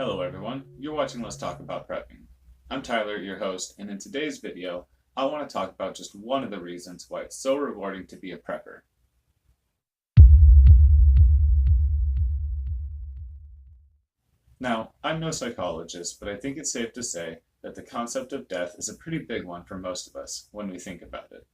Hello everyone, you're watching Let's Talk About Prepping. I'm Tyler, your host, and in today's video, I want to talk about just one of the reasons why it's so rewarding to be a prepper. Now, I'm no psychologist, but I think it's safe to say that the concept of death is a pretty big one for most of us when we think about it.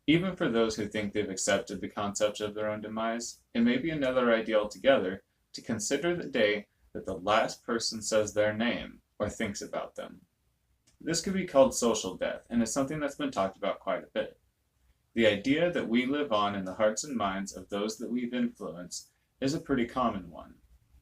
Even for those who think they've accepted the concept of their own demise, it may be another idea altogether to consider the day that the last person says their name or thinks about them. This could be called social death, and is something that's been talked about quite a bit. The idea that we live on in the hearts and minds of those that we've influenced is a pretty common one.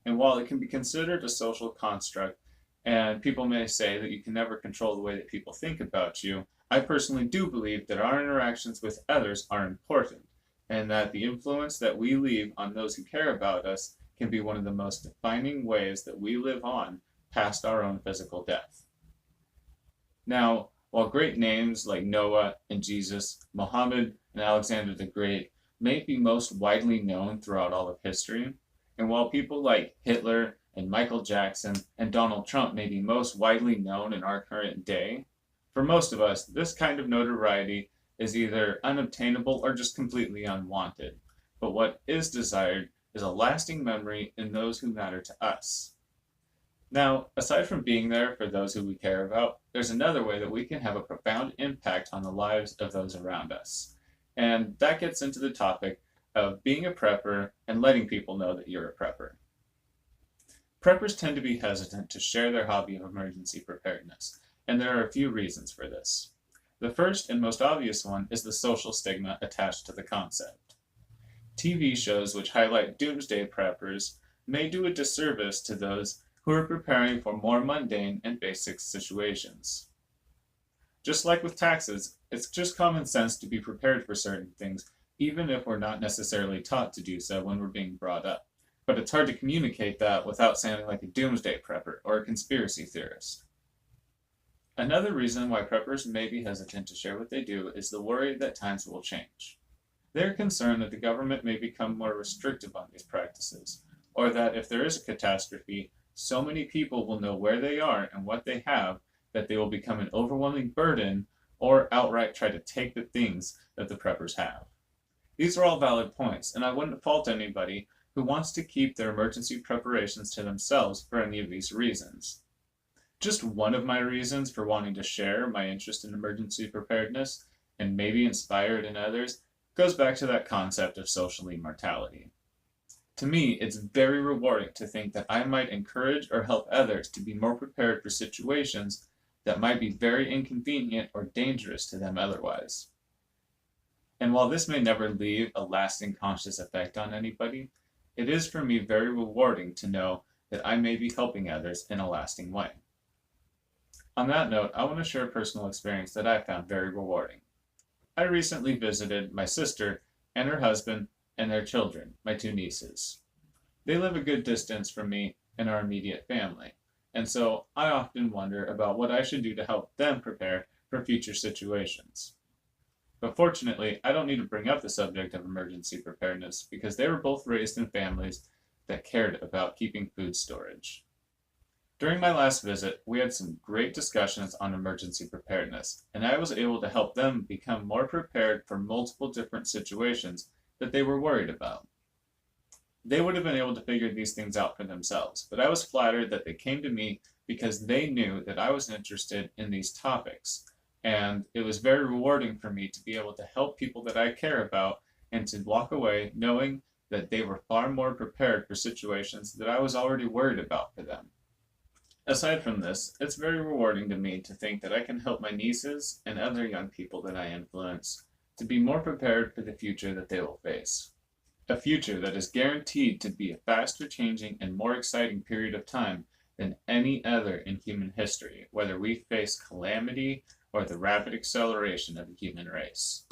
And while it can be considered a social construct, and people may say that you can never control the way that people think about you, I personally do believe that our interactions with others are important, and that the influence that we leave on those who care about us can be one of the most defining ways that we live on past our own physical death. Now, while great names like Noah and Jesus, Muhammad and Alexander the Great may be most widely known throughout all of history, and while people like Hitler and Michael Jackson and Donald Trump may be most widely known in our current day, for most of us, this kind of notoriety is either unobtainable or just completely unwanted. But what is desired is a lasting memory in those who matter to us. Now, aside from being there for those who we care about, there's another way that we can have a profound impact on the lives of those around us. And that gets into the topic of being a prepper and letting people know that you're a prepper. Preppers tend to be hesitant to share their hobby of emergency preparedness, and there are a few reasons for this. The first and most obvious one is the social stigma attached to the concept. TV shows which highlight doomsday preppers may do a disservice to those who are preparing for more mundane and basic situations. Just like with taxes, it's just common sense to be prepared for certain things, even if we're not necessarily taught to do so when we're being brought up. But it's hard to communicate that without sounding like a doomsday prepper or a conspiracy theorist. Another reason why preppers may be hesitant to share what they do is the worry that times will change. They're concerned that the government may become more restrictive on these practices, or that if there is a catastrophe, so many people will know where they are and what they have that they will become an overwhelming burden or outright try to take the things that the preppers have. These are all valid points, and I wouldn't fault anybody who wants to keep their emergency preparations to themselves for any of these reasons. Just one of my reasons for wanting to share my interest in emergency preparedness, and maybe inspire it in others, goes back to that concept of social immortality. To me, it's very rewarding to think that I might encourage or help others to be more prepared for situations that might be very inconvenient or dangerous to them otherwise. And while this may never leave a lasting conscious effect on anybody, it is for me very rewarding to know that I may be helping others in a lasting way. On that note, I want to share a personal experience that I found very rewarding. I recently visited my sister and her husband and their children, my two nieces. They live a good distance from me and our immediate family, and so I often wonder about what I should do to help them prepare for future situations. But fortunately, I don't need to bring up the subject of emergency preparedness because they were both raised in families that cared about keeping food storage. During my last visit, we had some great discussions on emergency preparedness, and I was able to help them become more prepared for multiple different situations that they were worried about. They would have been able to figure these things out for themselves, but I was flattered that they came to me because they knew that I was interested in these topics. And it was very rewarding for me to be able to help people that I care about and to walk away knowing that they were far more prepared for situations that I was already worried about for them. Aside from this, it's very rewarding to me to think that I can help my nieces and other young people that I influence to be more prepared for the future that they will face. A future that is guaranteed to be a faster changing and more exciting period of time than any other in human history, whether we face calamity or the rapid acceleration of the human race.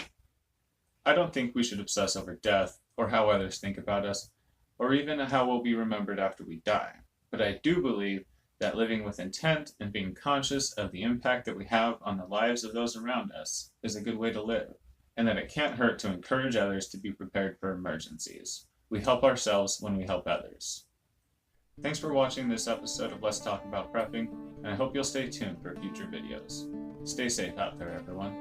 I don't think we should obsess over death, or how others think about us, or even how we'll be remembered after we die. But I do believe that living with intent and being conscious of the impact that we have on the lives of those around us is a good way to live, and that it can't hurt to encourage others to be prepared for emergencies. We help ourselves when we help others. Thanks for watching this episode of Let's Talk About Prepping, and I hope you'll stay tuned for future videos. Stay safe out there, everyone.